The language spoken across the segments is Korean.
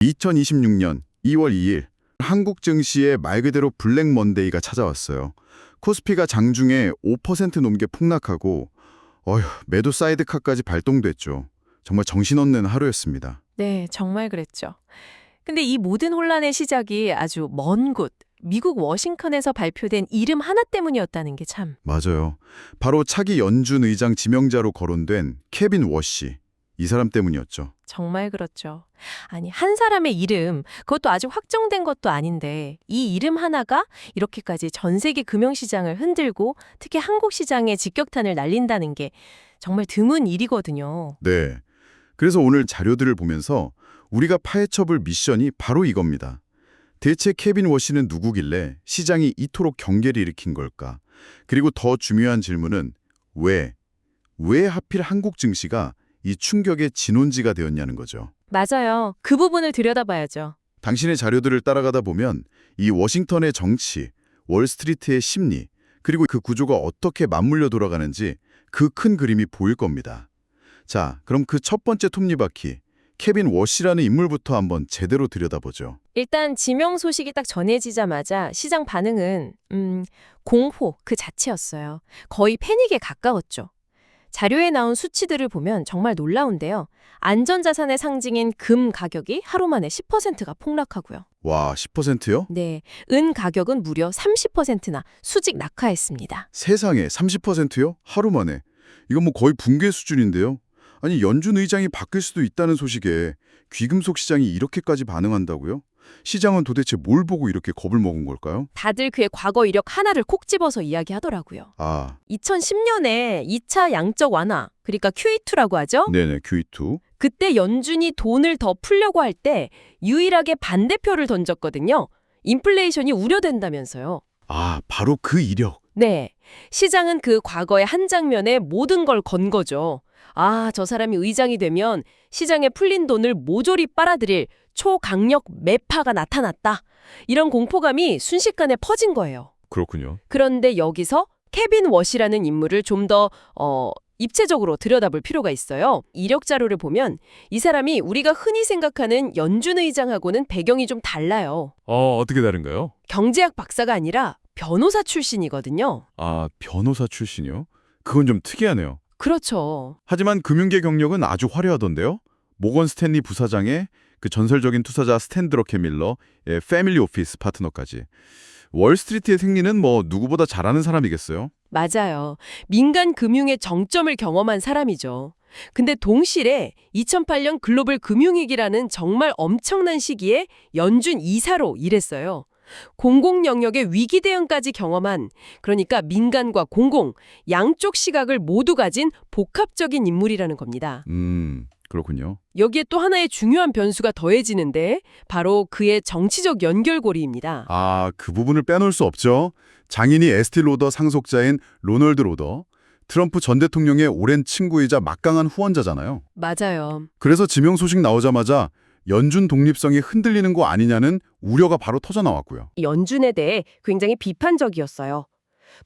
2026년 2월 2일 한국 증시에 말 그대로 블랙 먼데이가 찾아왔어요. 코스피가 장중에 5% 넘게 폭락하고 매도 사이드카까지 발동됐죠. 정말 정신없는 하루였습니다. 네, 정말 그랬죠. 근데 이 모든 혼란의 시작이 아주 먼 곳, 미국 워싱턴에서 발표된 이름 하나 때문이었다는 게 참. 맞아요. 바로 차기 연준 의장 지명자로 거론된 케빈 워시. 이 사람 때문이었죠. 정말 그렇죠. 아니, 한 사람의 이름, 그것도 아직 확정된 것도 아닌데 이 이름 하나가 이렇게까지 전 세계 금융시장을 흔들고 특히 한국 시장에 직격탄을 날린다는 게 정말 드문 일이거든요. 네. 그래서 오늘 자료들을 보면서 우리가 파헤쳐볼 미션이 바로 이겁니다. 대체 케빈 워시는 누구길래 시장이 이토록 경계를 일으킨 걸까? 그리고 더 중요한 질문은 왜 하필 한국 증시가 이 충격의 진원지가 되었냐는 거죠. 맞아요. 그 부분을 들여다봐야죠. 당신의 자료들을 따라가다 보면 이 워싱턴의 정치, 월스트리트의 심리, 그리고 그 구조가 어떻게 맞물려 돌아가는지 그 큰 그림이 보일 겁니다. 자, 그럼 그 첫 번째 톱니바퀴, 케빈 워시라는 인물부터 한번 제대로 들여다보죠. 일단 지명 소식이 딱 전해지자마자 시장 반응은 공포 그 자체였어요. 거의 패닉에 가까웠죠. 자료에 나온 수치들을 보면 정말 놀라운데요. 안전자산의 상징인 금 가격이 하루 만에 10%가 폭락하고요. 와, 10%요? 네, 은 가격은 무려 30%나 수직 낙하했습니다. 세상에 30%요? 하루 만에. 이건 뭐 거의 붕괴 수준인데요. 아니, 연준 의장이 바뀔 수도 있다는 소식에 귀금속 시장이 이렇게까지 반응한다고요? 시장은 도대체 뭘 보고 이렇게 겁을 먹은 걸까요? 다들 그의 과거 이력 하나를 콕 집어서 이야기하더라고요. 2010년에 2차 양적 완화, 그러니까 QE2라고 하죠? 네네, QE2. 그때 연준이 돈을 더 풀려고 할 때 유일하게 반대표를 던졌거든요. 인플레이션이 우려된다면서요. 바로 그 이력. 네, 시장은 그 과거의 한 장면에 모든 걸 건 거죠. 저 사람이 의장이 되면 시장에 풀린 돈을 모조리 빨아들일 초강력 매파가 나타났다. 이런 공포감이 순식간에 퍼진 거예요. 그렇군요. 그런데 여기서 케빈 워시라는 인물을 좀 더 입체적으로 들여다볼 필요가 있어요. 이력 자료를 보면 이 사람이 우리가 흔히 생각하는 연준 의장하고는 배경이 좀 달라요. 어떻게 다른가요? 경제학 박사가 아니라 변호사 출신이거든요. 변호사 출신이요? 그건 좀 특이하네요. 그렇죠. 하지만 금융계 경력은 아주 화려하던데요. 모건 스탠리 부사장의 그 전설적인 투자자 스탠 드러케밀러의 패밀리 오피스 파트너까지. 월스트리트의 생리는 뭐 누구보다 잘 아는 사람이겠어요? 맞아요. 민간 금융의 정점을 경험한 사람이죠. 근데 동시에 2008년 글로벌 금융위기라는 정말 엄청난 시기에 연준 이사로 일했어요. 공공 영역의 위기 대응까지 경험한, 그러니까 민간과 공공, 양쪽 시각을 모두 가진 복합적인 인물이라는 겁니다. 그렇군요. 여기에 또 하나의 중요한 변수가 더해지는데 바로 그의 정치적 연결고리입니다. 그 부분을 빼놓을 수 없죠. 장인이 에스티 로더 상속자인 로널드 로더. 트럼프 전 대통령의 오랜 친구이자 막강한 후원자잖아요. 맞아요. 그래서 지명 소식 나오자마자 연준 독립성이 흔들리는 거 아니냐는 우려가 바로 터져나왔고요. 연준에 대해 굉장히 비판적이었어요.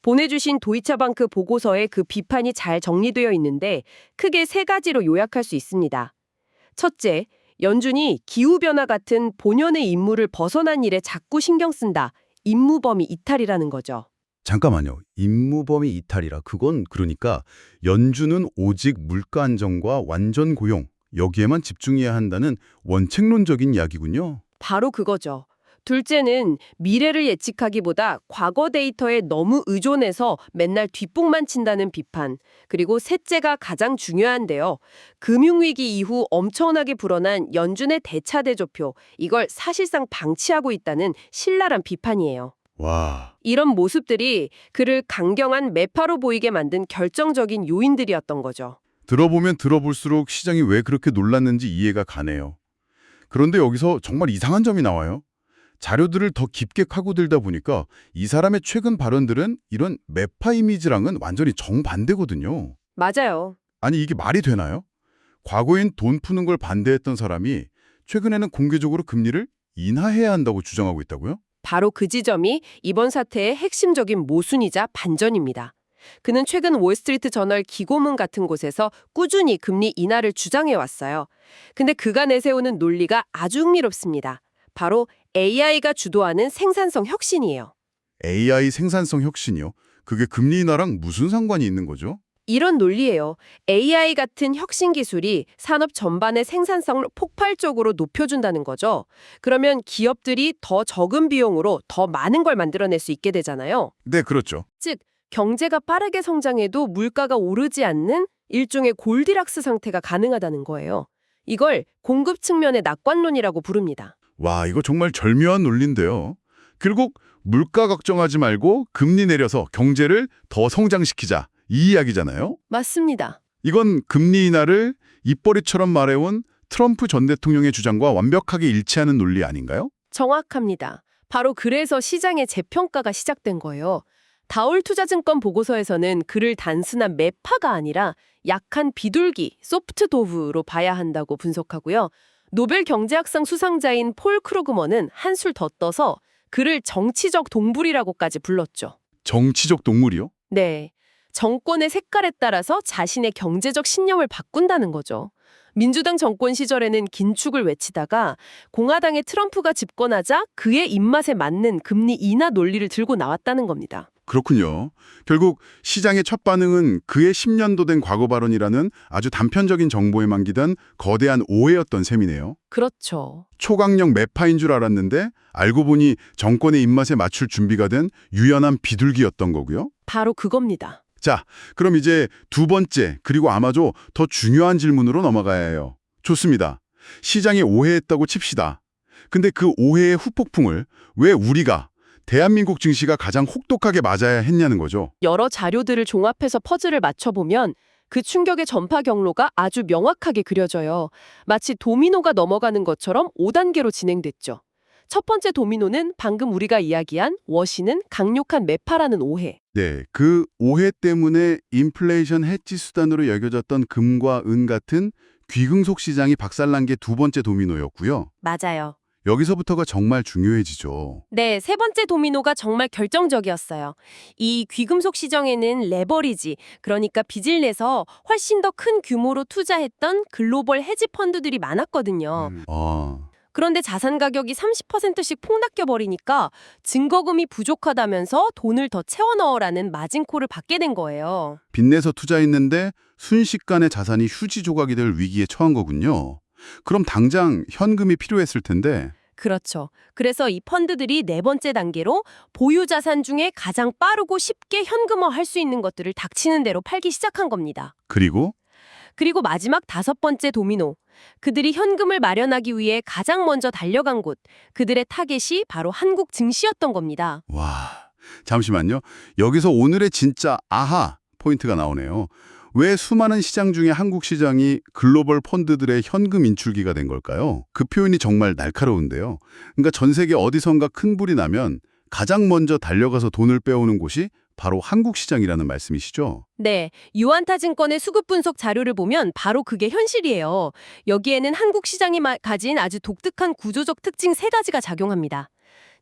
보내주신 도이처방크 보고서에 그 비판이 잘 정리되어 있는데 크게 세 가지로 요약할 수 있습니다. 첫째, 연준이 기후변화 같은 본연의 임무를 벗어난 일에 자꾸 신경 쓴다. 임무범위 이탈이라는 거죠. 잠깐만요. 임무범위 이탈이라 그건 그러니까 연준은 오직 물가 안정과 완전 고용 여기에만 집중해야 한다는 원칙론적인 이야기군요. 바로 그거죠. 둘째는 미래를 예측하기보다 과거 데이터에 너무 의존해서 맨날 뒷북만 친다는 비판. 그리고 셋째가 가장 중요한데요. 금융위기 이후 엄청나게 불어난 연준의 대차대조표. 이걸 사실상 방치하고 있다는 신랄한 비판이에요. 와. 이런 모습들이 그를 강경한 매파로 보이게 만든 결정적인 요인들이었던 거죠. 들어보면 들어볼수록 시장이 왜 그렇게 놀랐는지 이해가 가네요. 그런데 여기서 정말 이상한 점이 나와요. 자료들을 더 깊게 파고들다 보니까 이 사람의 최근 발언들은 이런 매파 이미지랑은 완전히 정반대거든요. 맞아요. 아니 이게 말이 되나요? 과거엔 돈 푸는 걸 반대했던 사람이 최근에는 공개적으로 금리를 인하해야 한다고 주장하고 있다고요? 바로 그 지점이 이번 사태의 핵심적인 모순이자 반전입니다. 그는 최근 월스트리트 저널 기고문 같은 곳에서 꾸준히 금리 인하를 주장해 왔어요. 근데 그가 내세우는 논리가 아주 흥미롭습니다. 바로 AI가 주도하는 생산성 혁신이에요. AI 생산성 혁신이요? 그게 금리 인하랑 무슨 상관이 있는 거죠? 이런 논리예요. AI 같은 혁신 기술이 산업 전반의 생산성을 폭발적으로 높여준다는 거죠. 그러면 기업들이 더 적은 비용으로 더 많은 걸 만들어낼 수 있게 되잖아요. 네, 그렇죠. 즉, 경제가 빠르게 성장해도 물가가 오르지 않는 일종의 골디락스 상태가 가능하다는 거예요. 이걸 공급 측면의 낙관론이라고 부릅니다. 와, 이거 정말 절묘한 논리인데요. 결국 물가 걱정하지 말고 금리 내려서 경제를 더 성장시키자. 이 이야기잖아요. 맞습니다. 이건 금리 인하를 입버릇처럼 말해온 트럼프 전 대통령의 주장과 완벽하게 일치하는 논리 아닌가요? 정확합니다. 바로 그래서 시장의 재평가가 시작된 거예요. 다올 투자증권 보고서에서는 그를 단순한 매파가 아니라 약한 비둘기, 소프트 도브로 봐야 한다고 분석하고요. 노벨 경제학상 수상자인 폴 크루그먼은 한술 더 떠서 그를 정치적 동물이라고까지 불렀죠. 정치적 동물이요? 네. 정권의 색깔에 따라서 자신의 경제적 신념을 바꾼다는 거죠. 민주당 정권 시절에는 긴축을 외치다가 공화당의 트럼프가 집권하자 그의 입맛에 맞는 금리 인하 논리를 들고 나왔다는 겁니다. 그렇군요. 결국 시장의 첫 반응은 그의 10년도 된 과거 발언이라는 아주 단편적인 정보에 만기던 거대한 오해였던 셈이네요. 그렇죠. 초강력 매파인 줄 알았는데 알고 보니 정권의 입맛에 맞출 준비가 된 유연한 비둘기였던 거고요. 바로 그겁니다. 자, 그럼 이제 두 번째, 그리고 아마도 더 중요한 질문으로 넘어가야 해요. 좋습니다. 시장이 오해했다고 칩시다. 근데 그 오해의 후폭풍을 왜 우리가, 대한민국 증시가 가장 혹독하게 맞아야 했냐는 거죠. 여러 자료들을 종합해서 퍼즐을 맞춰보면 그 충격의 전파 경로가 아주 명확하게 그려져요. 마치 도미노가 넘어가는 것처럼 5단계로 진행됐죠. 첫 번째 도미노는 방금 우리가 이야기한 워시는 강력한 매파라는 오해. 네, 그 오해 때문에 인플레이션 해지 수단으로 여겨졌던 금과 은 같은 귀금속 시장이 박살난 게 두 번째 도미노였고요. 맞아요. 여기서부터가 정말 중요해지죠. 네, 세 번째 도미노가 정말 결정적이었어요. 이 귀금속 시장에는 레버리지, 그러니까 빚을 내서 훨씬 더 큰 규모로 투자했던 글로벌 헤지 펀드들이 많았거든요. 그런데 자산 가격이 30%씩 폭락해 버리니까 증거금이 부족하다면서 돈을 더 채워 넣으라는 마진콜을 받게 된 거예요. 빚내서 투자했는데 순식간에 자산이 휴지 조각이 될 위기에 처한 거군요. 그럼 당장 현금이 필요했을 텐데. 그렇죠. 그래서 이 펀드들이 네 번째 단계로 보유 자산 중에 가장 빠르고 쉽게 현금화할 수 있는 것들을 닥치는 대로 팔기 시작한 겁니다. 그리고 마지막 다섯 번째 도미노. 그들이 현금을 마련하기 위해 가장 먼저 달려간 곳, 그들의 타겟이 바로 한국 증시였던 겁니다. 와, 잠시만요. 여기서 오늘의 진짜 아하 포인트가 나오네요. 왜 수많은 시장 중에 한국 시장이 글로벌 펀드들의 현금 인출기가 된 걸까요? 그 표현이 정말 날카로운데요. 그러니까 전 세계 어디선가 큰 불이 나면 가장 먼저 달려가서 돈을 빼오는 곳이 바로 한국 시장이라는 말씀이시죠? 네, 유안타증권의 수급 분석 자료를 보면 바로 그게 현실이에요. 여기에는 한국 시장이 가진 아주 독특한 구조적 특징 세 가지가 작용합니다.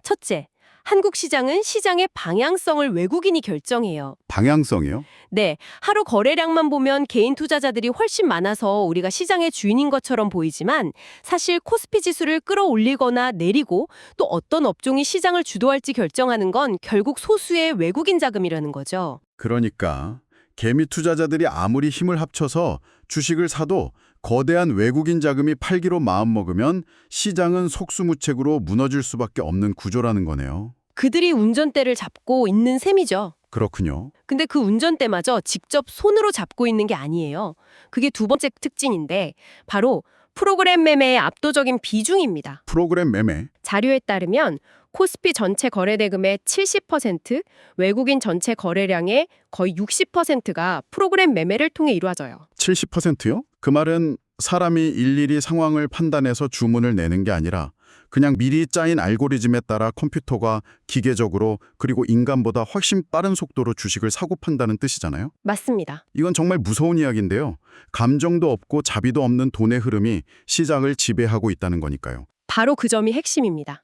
첫째, 한국 시장은 시장의 방향성을 외국인이 결정해요. 방향성이요? 네, 하루 거래량만 보면 개인 투자자들이 훨씬 많아서 우리가 시장의 주인인 것처럼 보이지만 사실 코스피 지수를 끌어올리거나 내리고 또 어떤 업종이 시장을 주도할지 결정하는 건 결국 소수의 외국인 자금이라는 거죠. 그러니까 개미 투자자들이 아무리 힘을 합쳐서 주식을 사도 거대한 외국인 자금이 팔기로 마음먹으면 시장은 속수무책으로 무너질 수밖에 없는 구조라는 거네요. 그들이 운전대를 잡고 있는 셈이죠. 그렇군요. 근데 그 운전대마저 직접 손으로 잡고 있는 게 아니에요. 그게 두 번째 특징인데 바로 프로그램 매매의 압도적인 비중입니다. 프로그램 매매. 자료에 따르면 코스피 전체 거래대금의 70%, 외국인 전체 거래량의 거의 60%가 프로그램 매매를 통해 이루어져요. 70%요? 그 말은 사람이 일일이 상황을 판단해서 주문을 내는 게 아니라 그냥 미리 짜인 알고리즘에 따라 컴퓨터가 기계적으로 그리고 인간보다 훨씬 빠른 속도로 주식을 사고 판다는 뜻이잖아요. 맞습니다. 이건 정말 무서운 이야기인데요. 감정도 없고 자비도 없는 돈의 흐름이 시장을 지배하고 있다는 거니까요. 바로 그 점이 핵심입니다.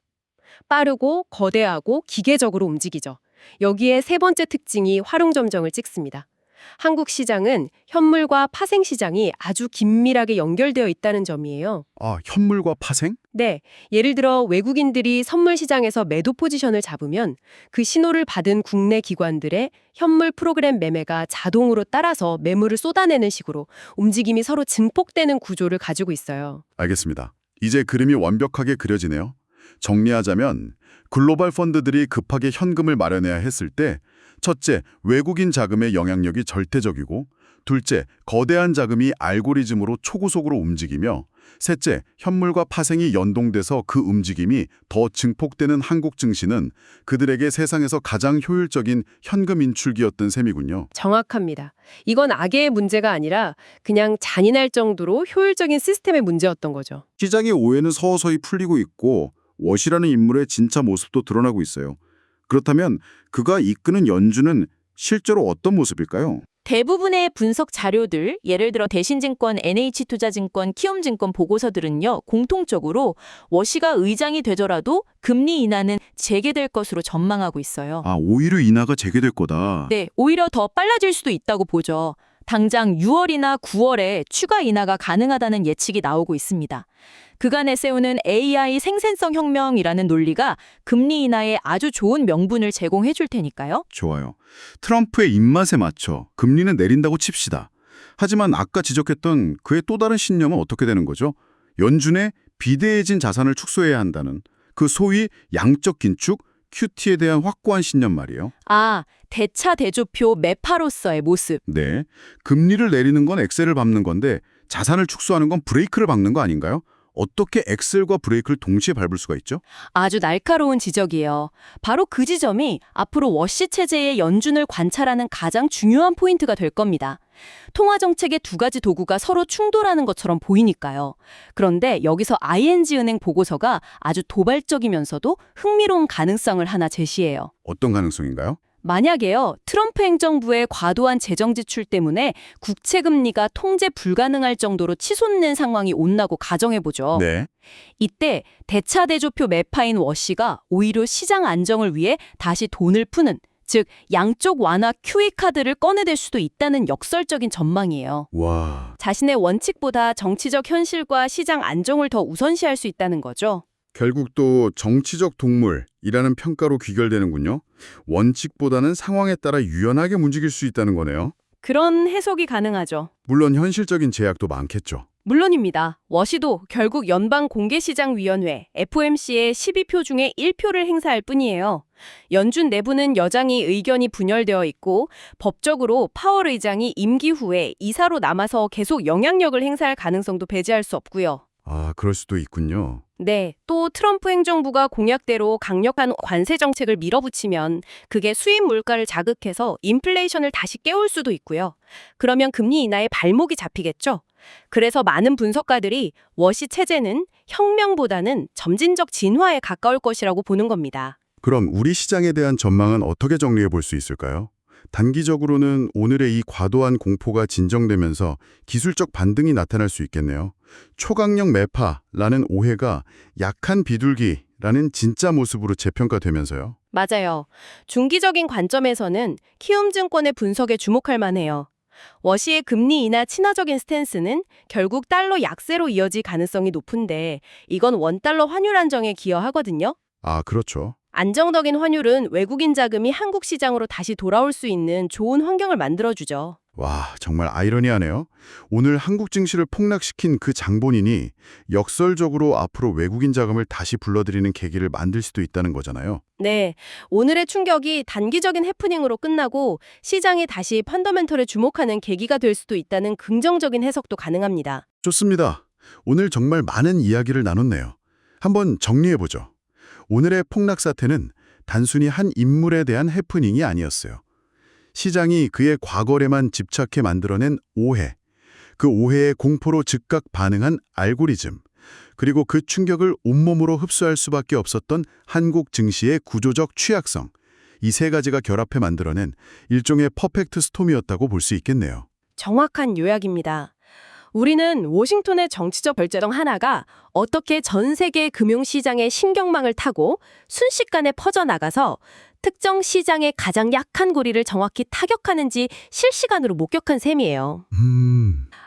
빠르고 거대하고 기계적으로 움직이죠. 여기에 세 번째 특징이 화룡점정을 찍습니다. 한국 시장은 현물과 파생 시장이 아주 긴밀하게 연결되어 있다는 점이에요. 아, 현물과 파생? 네, 예를 들어 외국인들이 선물 시장에서 매도 포지션을 잡으면 그 신호를 받은 국내 기관들의 현물 프로그램 매매가 자동으로 따라서 매물을 쏟아내는 식으로 움직임이 서로 증폭되는 구조를 가지고 있어요. 알겠습니다. 이제 그림이 완벽하게 그려지네요. 정리하자면 글로벌 펀드들이 급하게 현금을 마련해야 했을 때 첫째, 외국인 자금의 영향력이 절대적이고 둘째, 거대한 자금이 알고리즘으로 초고속으로 움직이며 셋째, 현물과 파생이 연동돼서 그 움직임이 더 증폭되는 한국 증시는 그들에게 세상에서 가장 효율적인 현금 인출기였던 셈이군요. 정확합니다. 이건 악의 문제가 아니라 그냥 잔인할 정도로 효율적인 시스템의 문제였던 거죠. 시장의 오해는 서서히 풀리고 있고 워시라는 인물의 진짜 모습도 드러나고 있어요. 그렇다면 그가 이끄는 연준은 실제로 어떤 모습일까요? 대부분의 분석 자료들, 예를 들어 대신증권, NH투자증권, 키움증권 보고서들은요, 공통적으로 워시가 의장이 되더라도 금리 인하는 재개될 것으로 전망하고 있어요. 아, 오히려 인하가 재개될 거다. 네, 오히려 더 빨라질 수도 있다고 보죠. 당장 6월이나 9월에 추가 인하가 가능하다는 예측이 나오고 있습니다. 그간에 세우는 AI 생산성 혁명이라는 논리가 금리 인하에 아주 좋은 명분을 제공해 줄 테니까요. 좋아요. 트럼프의 입맛에 맞춰 금리는 내린다고 칩시다. 하지만 아까 지적했던 그의 또 다른 신념은 어떻게 되는 거죠? 연준의 비대해진 자산을 축소해야 한다는 그 소위 양적 긴축, QT에 대한 확고한 신념 말이에요. 아, 대차 대조표 매파로서의 모습. 네. 금리를 내리는 건 엑셀을 밟는 건데 자산을 축소하는 건 브레이크를 밟는 거 아닌가요? 어떻게 엑셀과 브레이크를 동시에 밟을 수가 있죠? 아주 날카로운 지적이에요. 바로 그 지점이 앞으로 워시 체제의 연준을 관찰하는 가장 중요한 포인트가 될 겁니다. 통화 정책의 두 가지 도구가 서로 충돌하는 것처럼 보이니까요. 그런데 여기서 ING은행 보고서가 아주 도발적이면서도 흥미로운 가능성을 하나 제시해요. 어떤 가능성인가요? 만약에요, 트럼프 행정부의 과도한 재정 지출 때문에 국채 금리가 통제 불가능할 정도로 치솟는 상황이 온다고 가정해보죠. 네. 이때 대차 대조표 매파인 워시가 오히려 시장 안정을 위해 다시 돈을 푸는, 즉 양쪽 완화 QE 카드를 꺼내댈 수도 있다는 역설적인 전망이에요. 와. 자신의 원칙보다 정치적 현실과 시장 안정을 더 우선시할 수 있다는 거죠. 결국 또 정치적 동물이라는 평가로 귀결되는군요. 원칙보다는 상황에 따라 유연하게 움직일 수 있다는 거네요. 그런 해석이 가능하죠. 물론 현실적인 제약도 많겠죠. 물론입니다. 워시도 결국 연방공개시장위원회 FOMC의 12표 중에 1표를 행사할 뿐이에요. 연준 내부는 여당이 의견이 분열되어 있고 법적으로 파월 의장이 임기 후에 이사로 남아서 계속 영향력을 행사할 가능성도 배제할 수 없고요. 아, 그럴 수도 있군요. 네, 또 트럼프 행정부가 공약대로 강력한 관세 정책을 밀어붙이면 그게 수입 물가를 자극해서 인플레이션을 다시 깨울 수도 있고요. 그러면 금리 인하에 발목이 잡히겠죠. 그래서 많은 분석가들이 워시 체제는 혁명보다는 점진적 진화에 가까울 것이라고 보는 겁니다. 그럼 우리 시장에 대한 전망은 어떻게 정리해 볼 수 있을까요? 단기적으로는 오늘의 이 과도한 공포가 진정되면서 기술적 반등이 나타날 수 있겠네요. 초강력 매파라는 오해가 약한 비둘기라는 진짜 모습으로 재평가되면서요. 맞아요. 중기적인 관점에서는 키움증권의 분석에 주목할 만해요. 워시의 금리 인하 친화적인 스탠스는 결국 달러 약세로 이어질 가능성이 높은데 이건 원달러 환율 안정에 기여하거든요. 아, 그렇죠. 안정적인 환율은 외국인 자금이 한국 시장으로 다시 돌아올 수 있는 좋은 환경을 만들어주죠. 와, 정말 아이러니하네요. 오늘 한국 증시를 폭락시킨 그 장본인이 역설적으로 앞으로 외국인 자금을 다시 불러들이는 계기를 만들 수도 있다는 거잖아요. 네, 오늘의 충격이 단기적인 해프닝으로 끝나고 시장이 다시 펀더멘털에 주목하는 계기가 될 수도 있다는 긍정적인 해석도 가능합니다. 좋습니다. 오늘 정말 많은 이야기를 나눴네요. 한번 정리해보죠. 오늘의 폭락 사태는 단순히 한 인물에 대한 해프닝이 아니었어요. 시장이 그의 과거에만 집착해 만들어낸 오해, 그 오해의 공포로 즉각 반응한 알고리즘, 그리고 그 충격을 온몸으로 흡수할 수밖에 없었던 한국 증시의 구조적 취약성, 이 세 가지가 결합해 만들어낸 일종의 퍼펙트 스톰이었다고 볼 수 있겠네요. 정확한 요약입니다. 우리는 워싱턴의 정치적 결정 하나가 어떻게 전 세계 금융시장의 신경망을 타고 순식간에 퍼져나가서 특정 시장의 가장 약한 고리를 정확히 타격하는지 실시간으로 목격한 셈이에요.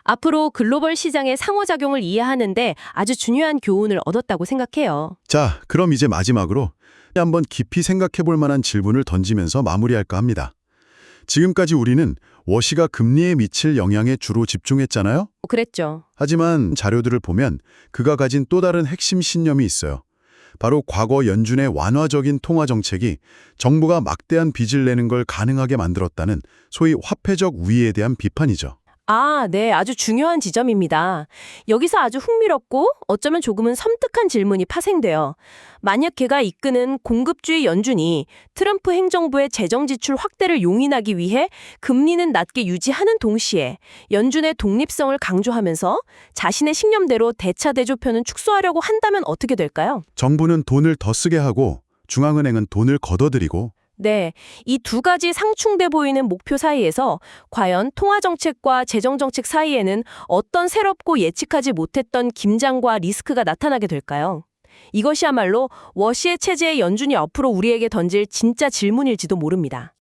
앞으로 글로벌 시장의 상호작용을 이해하는데 아주 중요한 교훈을 얻었다고 생각해요. 자, 그럼 이제 마지막으로 한번 깊이 생각해 볼 만한 질문을 던지면서 마무리할까 합니다. 지금까지 우리는 워시가 금리에 미칠 영향에 주로 집중했잖아요? 그랬죠. 하지만 자료들을 보면 그가 가진 또 다른 핵심 신념이 있어요. 바로 과거 연준의 완화적인 통화 정책이 정부가 막대한 빚을 내는 걸 가능하게 만들었다는 소위 화폐적 우위에 대한 비판이죠. 아, 네. 아주 중요한 지점입니다. 여기서 아주 흥미롭고 어쩌면 조금은 섬뜩한 질문이 파생돼요. 만약 걔가 이끄는 공급주의 연준이 트럼프 행정부의 재정 지출 확대를 용인하기 위해 금리는 낮게 유지하는 동시에 연준의 독립성을 강조하면서 자신의 신념대로 대차 대조표는 축소하려고 한다면 어떻게 될까요? 정부는 돈을 더 쓰게 하고 중앙은행은 돈을 걷어들이고 네, 이 두 가지 상충돼 보이는 목표 사이에서 과연 통화정책과 재정정책 사이에는 어떤 새롭고 예측하지 못했던 긴장과 리스크가 나타나게 될까요? 이것이야말로 워시의 체제의 연준이 앞으로 우리에게 던질 진짜 질문일지도 모릅니다.